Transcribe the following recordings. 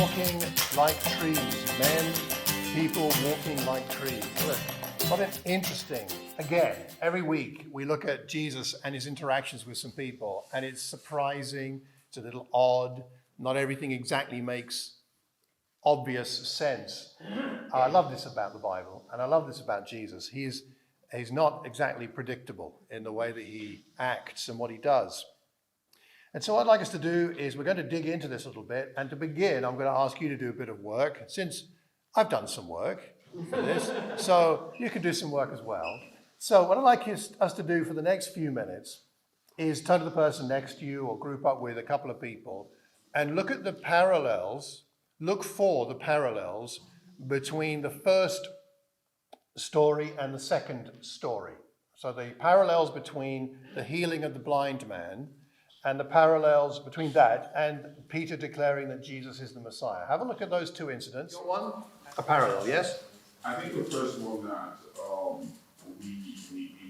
walking like trees. Men, people walking like trees. What an interesting, again, every week we look at Jesus and his interactions with some people, and it's surprising, it's a little odd, not everything exactly makes obvious sense. I love this about the Bible, and I love this about Jesus. He's not exactly predictable in the way that he acts and what he does. And so what I'd like us to do is we're going to dig into this a little bit, and to begin, I'm going to ask you to do a bit of work, since I've done some work for this, so you can do some work as well. So what I'd like us to do for the next few minutes is turn to the person next to you or group up with a couple of people and look at the parallels, look for the parallels between the first story and the second story. So the parallels between the healing of the blind man and the parallels between that and Peter declaring that Jesus is the Messiah. Have a look at those two incidents. One, a parallel, yes? I think the first one that we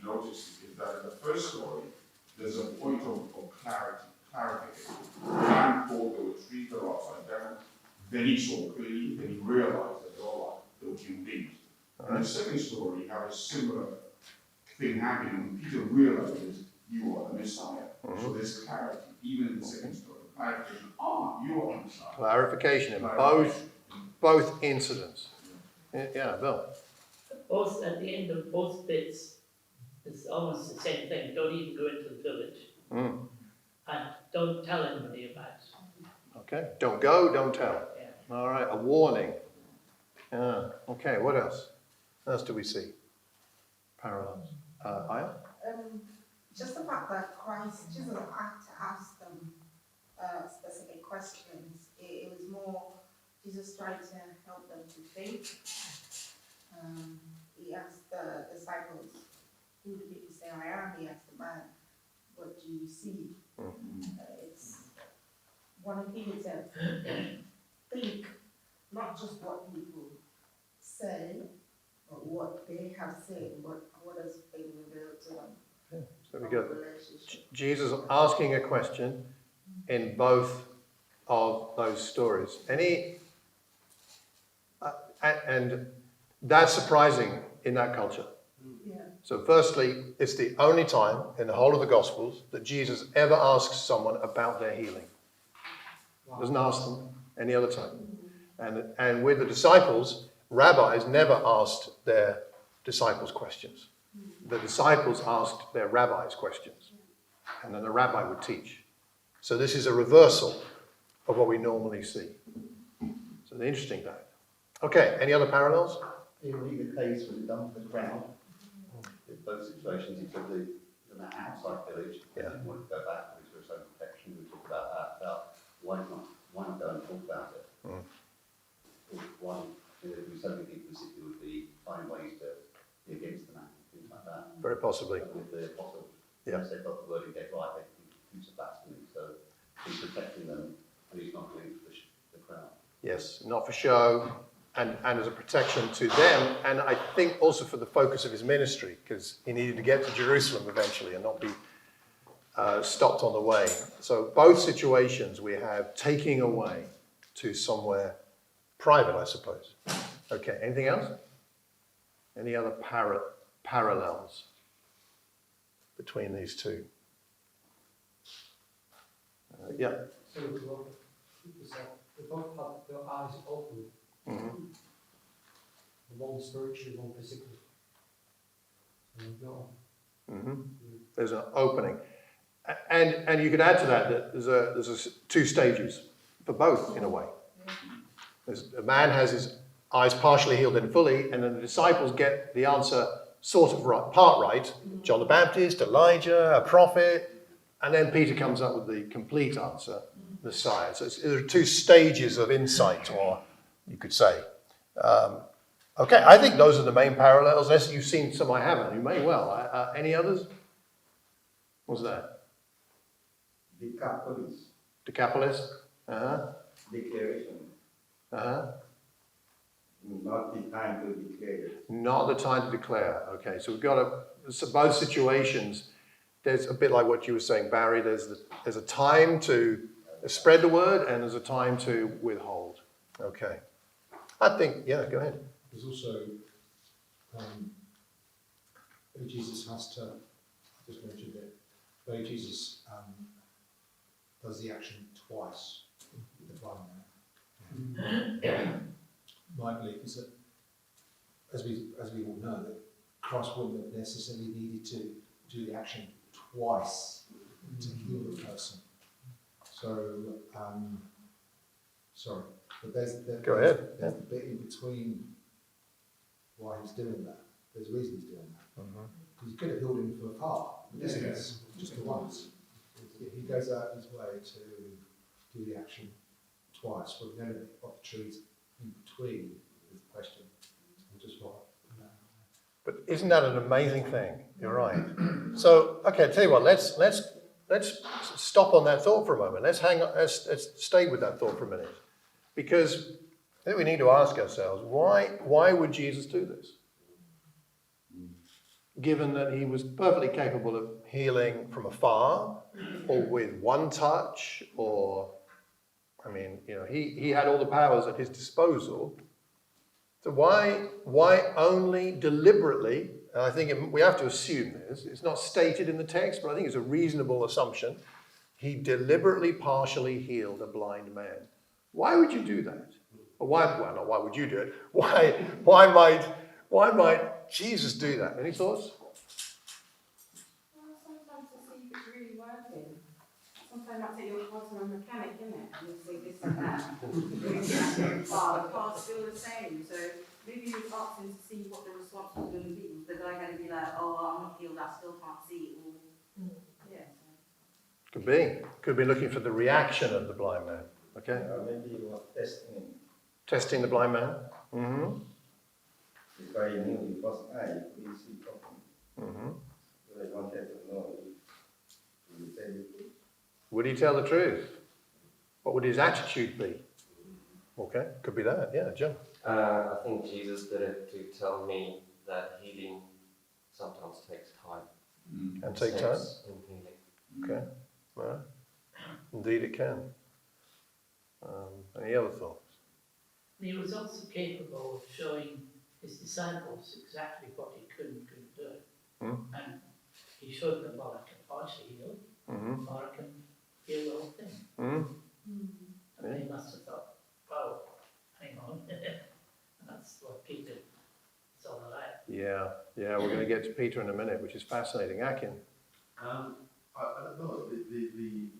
noticed is that in the first story, there's a point of clarification. The man thought there were trees that were upside down, then he saw clearly, then he realized that they were human beings. In the second story, you have a similar thing happening. Peter realizes you are the Messiah. So there's clarity, even in the second story. Clarification, you are the Messiah. Clarification in both incidents. Yeah, Bill. Both, at the end of both bits, it's almost the same thing. Don't even go into the village. And don't tell anybody about it. Okay, don't go, don't tell. Yeah. All right, a warning. Yeah. Okay, what else? What else do we see? Parallels. Aya? Just the fact that Jesus had to ask them specific questions. It was more Jesus trying to help them to think. He asked the disciples, "Who do people say I am?" He asked the man, "What do you see?" It's one thing to think, not just what people say, but what they have said, what has been revealed to them. Very good. Jesus asking a question in both of those stories. And that's surprising in that culture. Yeah. So firstly, it's the only time in the whole of the Gospels that Jesus ever asks someone about their healing. Doesn't ask them any other time. And with the disciples, rabbis never asked their disciples questions. The disciples asked their rabbis questions, and then the rabbi would teach. So this is a reversal of what we normally see. So the interesting that. Okay, any other parallels? In either case, was it done for the crowd? In both situations, he took the outside village. Yeah. He didn't want to go back because there was some protection. We talked about that. About why not go and talk about it? Why, there would be so many people in the city would be finding ways to be against the man, things like that. Very possibly. With the apostles, Yeah. unless they got the word in get right, they think it's a blasphemy. So he's protecting them, and he's not doing it for the crowd. Yes, not for show, and as a protection to them, and I think also for the focus of his ministry, because he needed to get to Jerusalem eventually and not be stopped on the way. So both situations we have taking away to somewhere private, I suppose. Okay, anything else? Any other parallels between these two? Yeah. So they both had their eyes open. One spiritually, one physically. There's an opening, and you could add to that there's two stages for both in a way. A man has his eyes partially healed and fully, and then the disciples get the answer sort of right, part right. John the Baptist, Elijah, a prophet, and then Peter comes up with the complete answer, Messiah. So there are two stages of insight, or you could say. Okay, I think those are the main parallels. Unless you've seen some I haven't, you may well. Any others? What's that? Decapolis. Decapolis? Declaration. Not the time to declare. Not the time to declare. Okay, so we've got both situations. There's a bit like what you were saying, Barry. There's a time to spread the word, and there's a time to withhold. Okay. I think, yeah, go ahead. There's also, where Jesus has to, I just mentioned it, where Jesus does the action twice with the blind man. My belief is that, as we all know, that Christ wouldn't have necessarily needed to do the action twice to heal the person. So, sorry, but there's the bit in between why he's doing that. There's a reason he's doing that. Because he could have healed him from afar, distance, just the once. He goes out his way to do the action twice. With an element of trees in between is the question. Just right. But isn't that an amazing thing? You're right. So, okay, I'll tell you what, let's stop on that thought for a moment. Let's stay with that thought for a minute. Because I think we need to ask ourselves, why would Jesus do this? Given that he was perfectly capable of healing from afar, or with one touch, or, I mean, you know, he had all the powers at his disposal. So why only deliberately, and I think we have to assume this, it's not stated in the text, but I think it's a reasonable assumption, he deliberately partially healed a blind man. Why would you do that? Or not why would you do it? Why might Jesus do that? Any thoughts? Well, sometimes to see if it's really working. Sometimes that's it, you're passing on a mechanic, isn't it? And you see this and that. The car's still the same. So maybe you ask him to see what the response was going to be. The guy going to be like, oh, I'm not healed, I still can't see it. Or, yeah. Could be. Could be looking for the reaction of the blind man. Okay? Maybe he was testing. Testing the blind man. Mm-hmm. Before he knew the first eye, he couldn't see properly. Mm-hmm. So he wanted to know if he would tell the truth. Would he tell the truth? What would his attitude be? Okay, could be that. Yeah, Jim. I think Jesus did it to tell me that healing sometimes takes time. And take time. In healing. Okay. All right. Indeed, it can. Any other thoughts? He was also capable of showing his disciples exactly what he could and couldn't do. And he showed them, well, I can partially heal, or I can heal the whole thing. And they must have thought, wow, hang on. And that's what Peter is all about. Yeah, we're going to get to Peter in a minute, which is fascinating. Akin. I don't know. The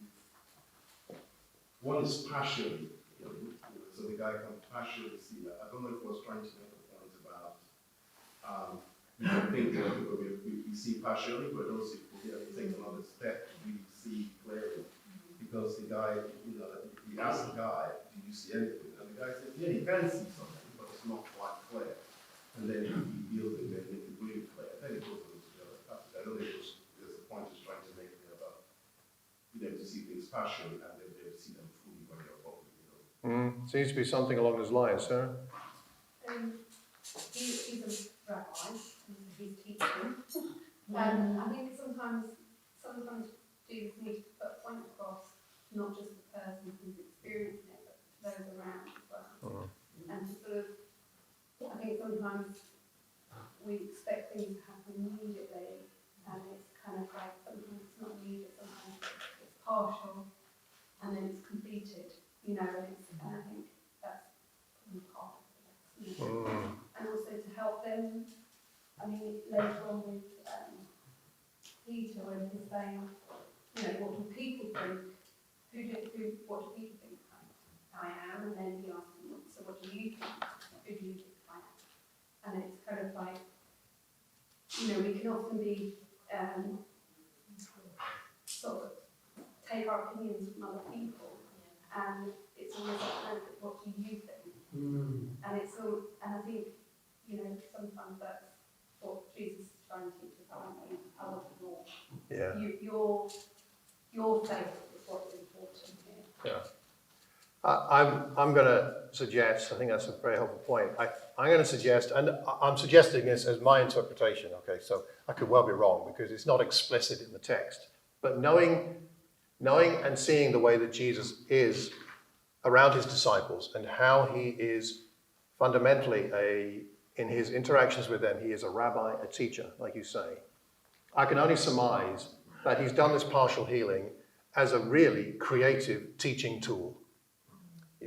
one is partially. You know, so the guy can partially see that. I don't know if he was trying to make a point about we don't think we see partially, but also it takes another step to really see clearly. Because the guy, you know, we asked the guy, "Did you see anything?" And the guy said, "Yeah, you can see something, but it's not quite clear." And then he builds it and make it really clear. Then it goes on to the other stuff. I don't know if there's a point he's trying to make there about being able to see things partially and then be able to see them fully when they're properly. You know. Seems to be something along those lines, Sarah. He's a rabbi, he's teaching. I think sometimes Jesus needs to put a point across, not just the person who's experiencing it, but those around as well. And to sort of, I think sometimes we expect things to happen immediately, and it's kind of like sometimes it's not immediate, sometimes it's partial, and then it's completed, you know, and I think that's probably part of it. And also to help them, I mean, later on with Peter, when he's saying, you know, what do people think? What do people think I am? And then he asks them, so what do you think? Who do you think I am? And it's kind of like, you know, we can often be sort of take our opinions from other people, and it's always like, what do you think? And it's all, and I think, you know, sometimes that's what Jesus is trying to teach us. I want your faith is what's important here. Yeah. I'm going to suggest, I think that's a very helpful point. I'm going to suggest, and I'm suggesting this as my interpretation, okay, so I could well be wrong because it's not explicit in the text, but knowing and seeing the way that Jesus is around his disciples and how he is fundamentally in his interactions with them, he is a rabbi, a teacher, like you say. I can only surmise that he's done this partial healing as a really creative teaching tool.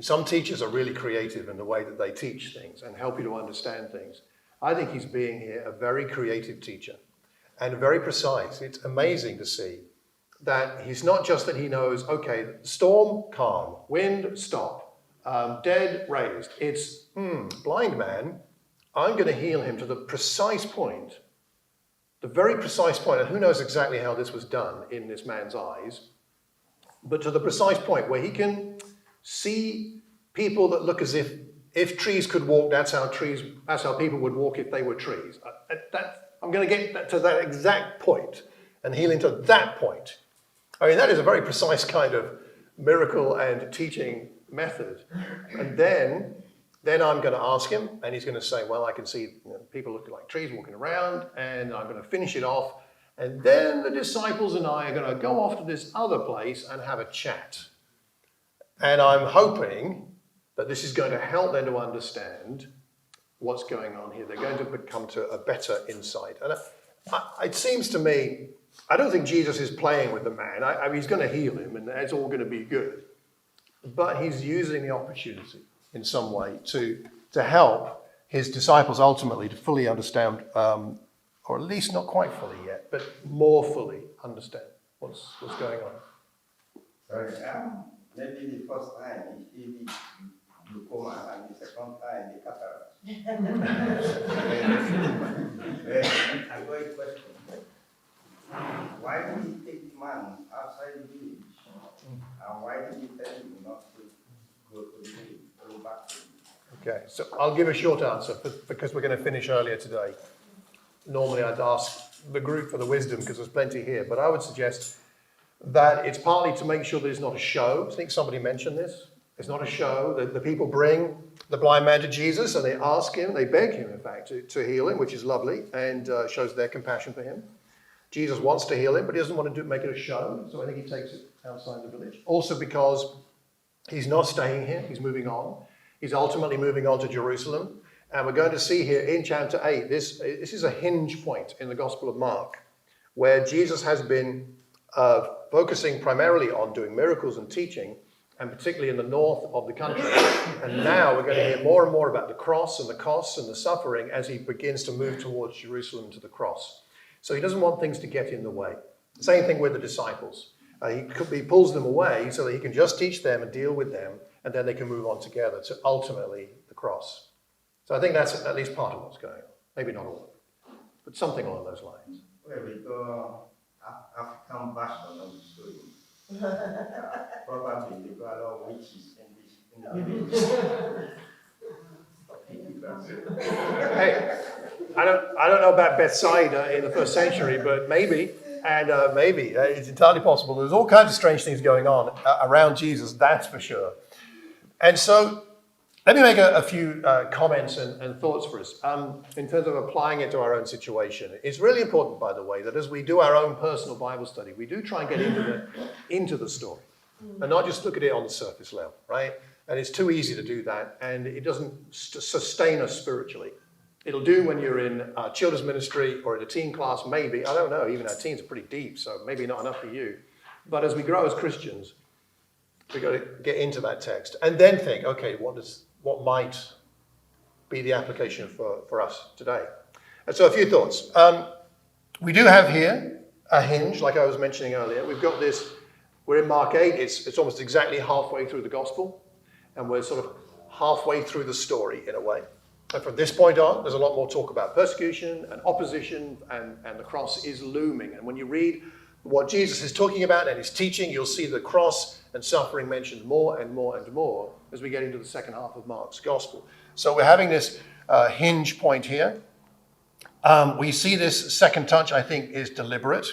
Some teachers are really creative in the way that they teach things and help you to understand things. I think he's being here a very creative teacher and very precise. It's amazing to see that he's not just that he knows, okay, storm, calm, wind, stop, dead, raised. It's, blind man, I'm going to heal him to the precise point, the very precise point, and who knows exactly how this was done in this man's eyes, but to the precise point where he can see people that look as if trees could walk, that's how people would walk if they were trees. I'm going to get to that exact point and healing to that point. I mean, that is a very precise kind of miracle and teaching method. And then I'm going to ask him, and he's going to say, well, I can see people looking like trees walking around, and I'm going to finish it off. And then the disciples and I are going to go off to this other place and have a chat. And I'm hoping that this is going to help them to understand what's going on here. They're going to come to a better insight. And it seems to me, I don't think Jesus is playing with the man. I mean, he's going to heal him, and it's all going to be good. But he's using the opportunity in some way to help his disciples ultimately to fully understand, or at least not quite fully yet, but more fully understand what's going on. Sorry, maybe the first time is glaucoma and the second time the cataract. I got a question. Why did he take the man outside the village? And why did he tell him not to go to the village, go back to the village? Okay, so I'll give a short answer because we're going to finish earlier today. Normally I'd ask the group for the wisdom because there's plenty here, but I would suggest that it's partly to make sure that it's not a show. I think somebody mentioned this. It's not a show. The people bring the blind man to Jesus and they ask him, they beg him, in fact, to heal him, which is lovely and shows their compassion for him. Jesus wants to heal him, but he doesn't want to make it a show, so I think he takes it outside the village. Also because he's not staying here, he's moving on. He's ultimately moving on to Jerusalem. And we're going to see here in chapter 8, this is a hinge point in the Gospel of Mark, where Jesus has been focusing primarily on doing miracles and teaching, and particularly in the north of the country. And now we're going to hear more and more about the cross and the costs and the suffering as he begins to move towards Jerusalem to the cross. So he doesn't want things to get in the way. Same thing with the disciples. He pulls them away so that he can just teach them and deal with them, and then they can move on together to ultimately the cross. So I think that's at least part of what's going on. Maybe not all of it, but something along those lines. Well, we go African version of the story. Probably they got a lot of witches in the village. That's it. Hey, I don't know about Bethsaida in the first century, but maybe, it's entirely possible. There's all kinds of strange things going on around Jesus, that's for sure. And so let me make a few comments and thoughts for us in terms of applying it to our own situation. It's really important, by the way, that as we do our own personal Bible study, we do try and get into the story and not just look at it on the surface level, right? And it's too easy to do that, and it doesn't sustain us spiritually. It'll do when you're in children's ministry or in a teen class, maybe. I don't know, even our teens are pretty deep, so maybe not enough for you. But as we grow as Christians, we've got to get into that text and then think, okay, what might be the application for us today? And so a few thoughts. We do have here a hinge, like I was mentioning earlier. We've got this, we're in Mark 8, it's almost exactly halfway through the gospel, and we're sort of halfway through the story in a way. And from this point on, there's a lot more talk about persecution and opposition, and the cross is looming. And when you read what Jesus is talking about and his teaching, you'll see the cross and suffering mentioned more and more and more as we get into the second half of Mark's gospel. So we're having this hinge point here. We see this second touch, I think, is deliberate.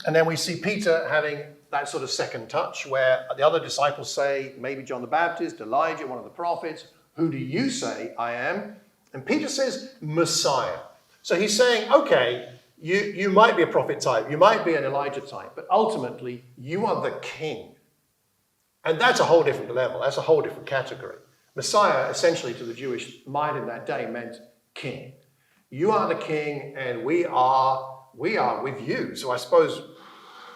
And then we see Peter having that sort of second touch where the other disciples say, maybe John the Baptist, Elijah, one of the prophets. Who do you say I am? And Peter says, Messiah. So he's saying, okay, you might be a prophet type, you might be an Elijah type, but ultimately you are the king. And that's a whole different level. That's a whole different category. Messiah, essentially to the Jewish mind in that day, meant king. You are the king and we are with you. So I suppose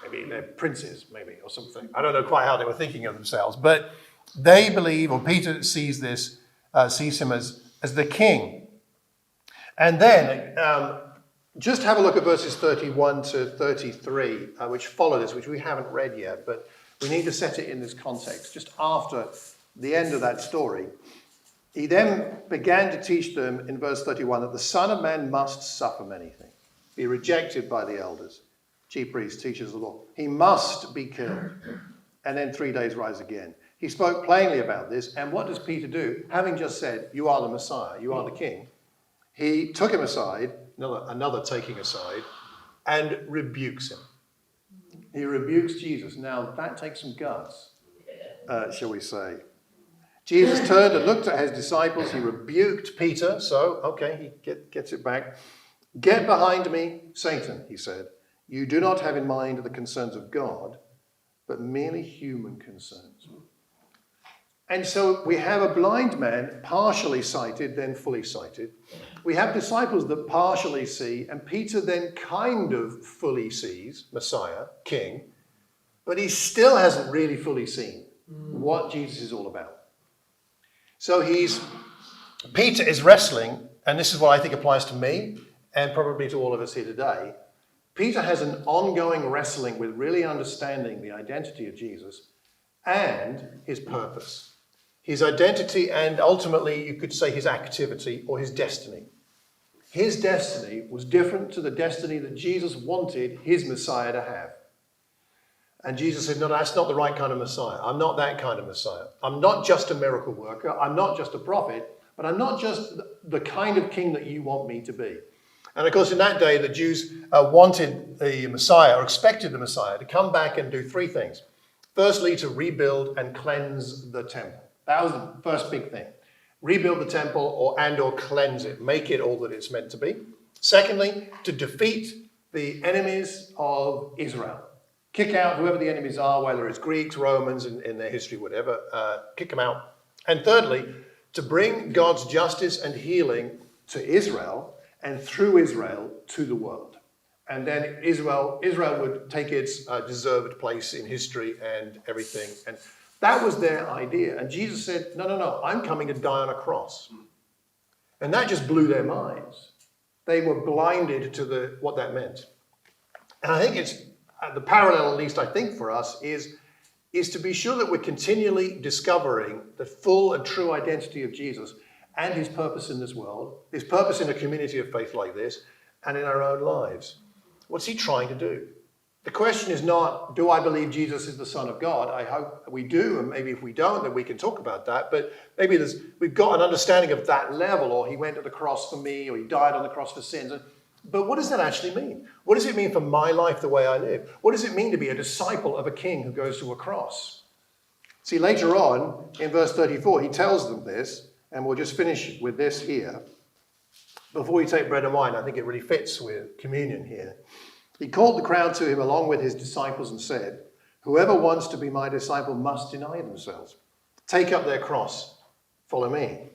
maybe they're princes, maybe, or something. I don't know quite how they were thinking of themselves. But they believe, or Peter sees him as the king. And then just have a look at verses 31 to 33, which follow this, which we haven't read yet, but we need to set it in this context. Just after the end of that story, he then began to teach them in verse 31 that the Son of Man must suffer many things, be rejected by the elders, chief priests, teachers of the law. He must be killed, and then 3 days rise again. He spoke plainly about this, and what does Peter do? Having just said, you are the Messiah, you are the king, he took him aside, another taking aside, and rebukes him. He rebukes Jesus. Now, that takes some guts, shall we say. Jesus turned and looked at his disciples. He rebuked Peter. So, okay, he gets it back. Get behind me, Satan, he said. You do not have in mind the concerns of God, but merely human concerns. And so we have a blind man, partially sighted, then fully sighted. We have disciples that partially see, and Peter then kind of fully sees Messiah, king, but he still hasn't really fully seen what Jesus is all about. So Peter is wrestling, and this is what I think applies to me, and probably to all of us here today. Peter has an ongoing wrestling with really understanding the identity of Jesus and his purpose. His identity and ultimately you could say his activity or his destiny. His destiny was different to the destiny that Jesus wanted his Messiah to have. And Jesus said, no, that's not the right kind of Messiah. I'm not that kind of Messiah. I'm not just a miracle worker. I'm not just a prophet, but I'm not just the kind of king that you want me to be. And of course, in that day, the Jews wanted the Messiah or expected the Messiah to come back and do three things. Firstly, to rebuild and cleanse the temple. That was the first big thing. Rebuild the temple or cleanse it, make it all that it's meant to be. Secondly, to defeat the enemies of Israel. Kick out whoever the enemies are, whether it's Greeks, Romans, in their history, whatever, kick them out. And thirdly, to bring God's justice and healing to Israel and through Israel to the world. And then Israel would take its deserved place in history and everything. And that was their idea. And Jesus said, no, I'm coming to die on a cross. And that just blew their minds. They were blinded to what that meant. And I think it's the parallel, at least I think for us, is to be sure that we're continually discovering the full and true identity of Jesus and his purpose in this world, his purpose in a community of faith like this, and in our own lives. What's he trying to do? The question is not, do I believe Jesus is the Son of God? I hope we do, and maybe if we don't, then we can talk about that. But maybe we've got an understanding of that level, or he went to the cross for me, or he died on the cross for sins. But what does that actually mean? What does it mean for my life, the way I live? What does it mean to be a disciple of a king who goes to a cross? See, later on, in verse 34, he tells them this, and we'll just finish with this here. Before we take bread and wine, I think it really fits with communion here. He called the crowd to him along with his disciples and said, whoever wants to be my disciple must deny themselves. Take up their cross. Follow me.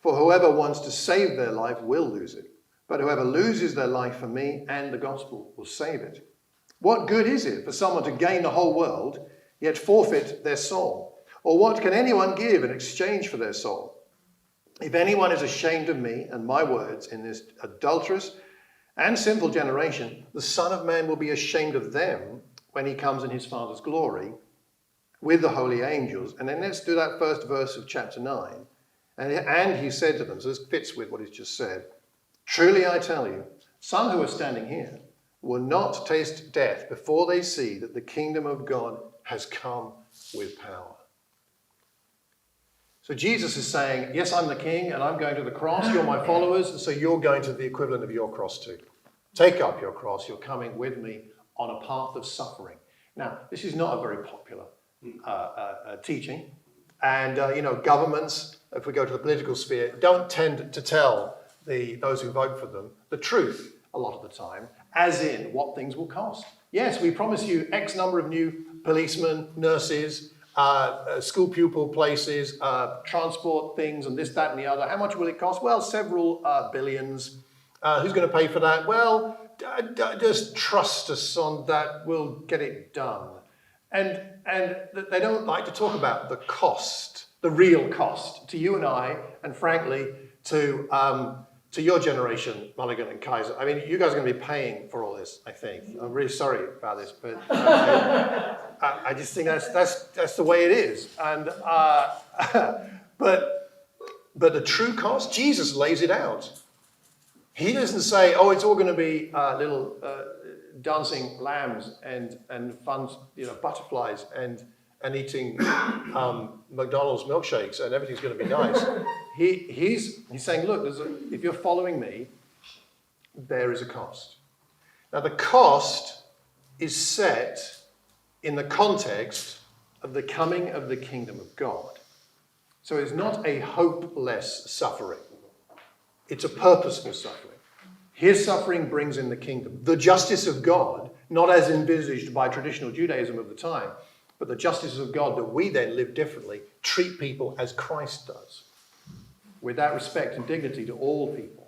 For whoever wants to save their life will lose it. But whoever loses their life for me and the gospel will save it. What good is it for someone to gain the whole world, yet forfeit their soul? Or what can anyone give in exchange for their soul? If anyone is ashamed of me and my words in this adulterous and sinful generation, the Son of Man will be ashamed of them when he comes in his Father's glory with the holy angels. And then let's do that first verse of chapter 9. And he said to them, so this fits with what he's just said, truly I tell you, some who are standing here will not taste death before they see that the kingdom of God has come with power. So Jesus is saying, yes, I'm the king and I'm going to the cross. You're my followers, and so you're going to the equivalent of your cross too. Take up your cross. You're coming with me on a path of suffering. Now, this is not a very popular teaching. And, governments, if we go to the political sphere, don't tend to tell those who vote for them the truth a lot of the time, as in what things will cost. Yes, we promise you X number of new policemen, nurses, school pupil places, transport things, and this, that, and the other. How much will it cost? Well, several billions. Who's going to pay for that? Well, just trust us on that. We'll get it done. And they don't like to talk about the cost, the real cost, to you and I, and frankly, to your generation, Mulligan and Kaiser. I mean, you guys are going to be paying for all this, I think. I'm really sorry about this, but I just think that's the way it is. And but the true cost, Jesus lays it out. He doesn't say, oh, it's all going to be little dancing lambs and fun, butterflies and eating McDonald's milkshakes and everything's going to be nice. He's saying, look, if you're following me, there is a cost. Now, the cost is set in the context of the coming of the kingdom of God. So it's not a hopeless suffering. It's a purposeful suffering. His suffering brings in the kingdom. The justice of God, not as envisaged by traditional Judaism of the time, but the justice of God that we then live differently, treat people as Christ does, with that respect and dignity to all people.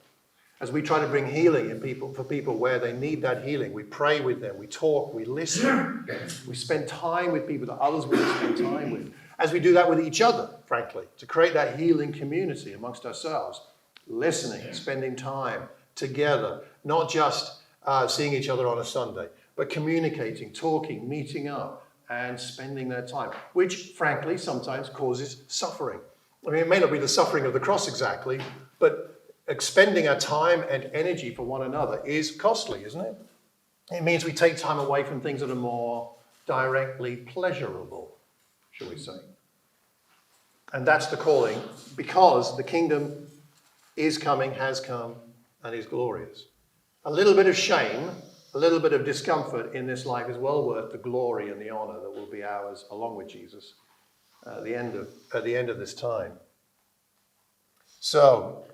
As we try to bring healing in people, for people where they need that healing, we pray with them, we talk, we listen, we spend time with people that others wouldn't spend time with. As we do that with each other, frankly, to create that healing community amongst ourselves, listening, spending time together, not just seeing each other on a Sunday, but communicating, talking, meeting up, and spending their time, which, frankly, sometimes causes suffering. I mean, it may not be the suffering of the cross exactly, but expending our time and energy for one another is costly, isn't it? It means we take time away from things that are more directly pleasurable, shall we say. And that's the calling, because the kingdom is coming, has come, and is glorious. A little bit of shame, a little bit of discomfort in this life is well worth the glory and the honor that will be ours along with Jesus at the end of this time. So,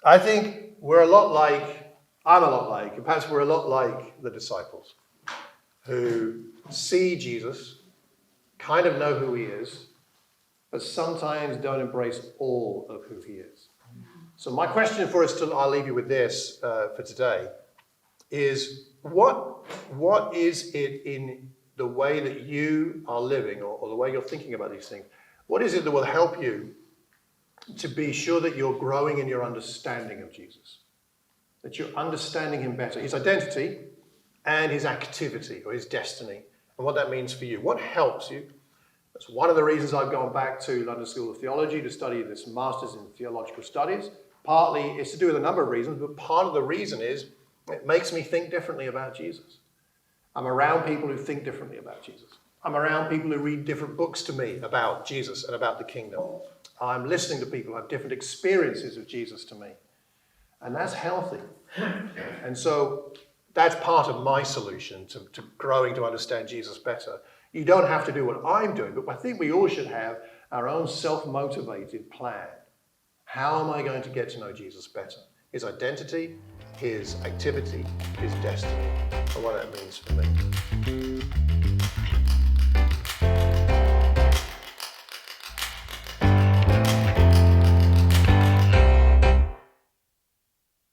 I think I'm a lot like, and perhaps we're a lot like the disciples who see Jesus, kind of know who he is, but sometimes don't embrace all of who he is. So my question for us, I'll leave you with this for today, is what is it in the way that you are living or the way you're thinking about these things? What is it that will help you to be sure that you're growing in your understanding of Jesus? That you're understanding him better, his identity and his activity or his destiny, and what that means for you. What helps you? That's one of the reasons I've gone back to London School of Theology to study this Master's in Theological Studies. Partly it's to do with a number of reasons, but part of the reason is it makes me think differently about Jesus. I'm around people who think differently about Jesus. I'm around people who read different books to me about Jesus and about the kingdom. I'm listening to people who have different experiences of Jesus to me. And that's healthy. And so that's part of my solution to growing to understand Jesus better. You don't have to do what I'm doing, but I think we all should have our own self-motivated plan. How am I going to get to know Jesus better? His identity, his activity, his destiny, and what that means for me.